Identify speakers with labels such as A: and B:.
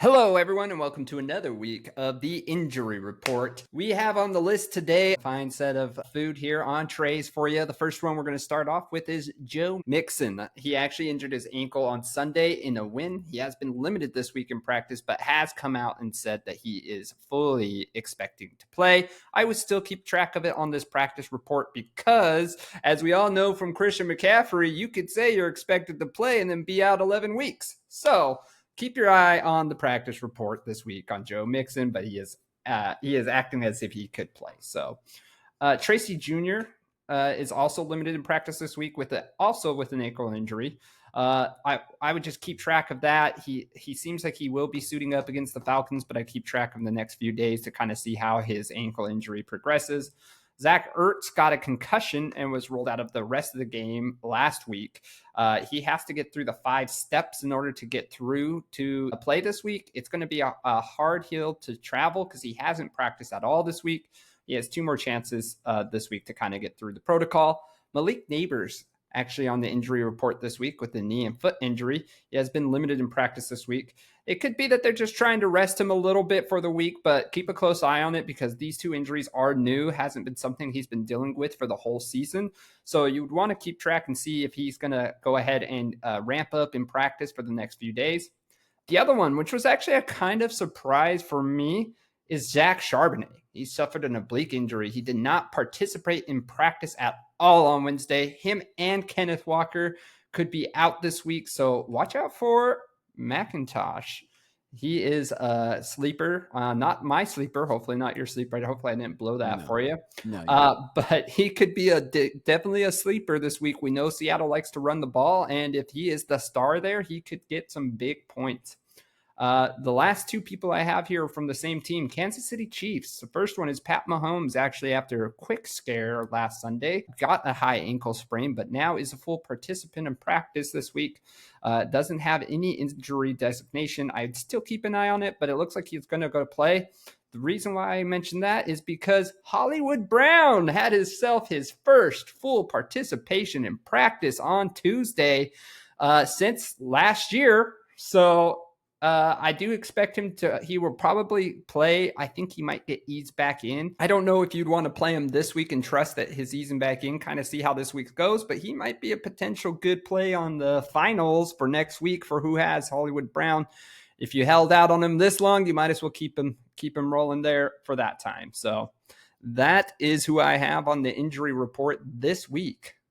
A: Hello, everyone, and welcome to another week of the injury report. We have on the list today a fine set of food here, entrees for you. The first one we're going to start off with is Joe Mixon. He actually injured his ankle on Sunday in a win. He has been limited this week in practice, but has come out and said that he is fully expecting to play. I would still keep track of it on this practice report because, as we all know from Christian McCaffrey, you could say you're expected to play and then be out 11 weeks. So, keep your eye on the practice report this week on Joe Mixon, but he is acting as if he could play. So Tracy Jr. Is also limited in practice this week with an ankle injury. I would just keep track of that. He seems like he will be suiting up against the Falcons, but I keep track of the next few days to kind of see how his ankle injury progresses. Zach Ertz got a concussion and was ruled out of the rest of the game last week. He has to get through the 5 steps in order to get through to play this week. It's going to be a hard hill to travel because he hasn't practiced at all this week. He has 2 more chances this week to kind of get through the protocol. Malik Neighbors actually on the injury report this week with the knee and foot injury. He has been limited in practice this week. It could be that they're just trying to rest him a little bit for the week, but keep a close eye on it because these 2 injuries are new. Hasn't been something he's been dealing with for the whole season. So you would want to keep track and see if he's going to go ahead and ramp up in practice for the next few days. The other one, which was actually a kind of surprise for me, is Zach Charbonnet. He suffered an oblique injury. He did not participate in practice at all on Wednesday. Him and Kenneth Walker could be out this week, so watch out for McIntosh. He is a sleeper, not my sleeper, hopefully not your sleeper. Hopefully I didn't blow that for you. But he could be definitely a sleeper this week. We know Seattle likes to run the ball, and if he is the star there, he could get some big points. The last 2 people I have here are from the same team, Kansas City Chiefs. The first one is Pat Mahomes, actually after a quick scare last Sunday, got a high ankle sprain, but now is a full participant in practice this week. Doesn't have any injury designation. I'd still keep an eye on it, but it looks like he's going to go play. The reason why I mentioned that is because Hollywood Brown had his first full participation in practice on Tuesday since last year. So I do expect he will probably play. I think he might get eased back in. I don't know if you'd want to play him this week and trust that his easing back in, kind of see how this week goes, but he might be a potential good play on the finals for next week for who has Hollywood Brown. If you held out on him this long, you might as well keep him rolling there for that time. So that is who I have on the injury report this week.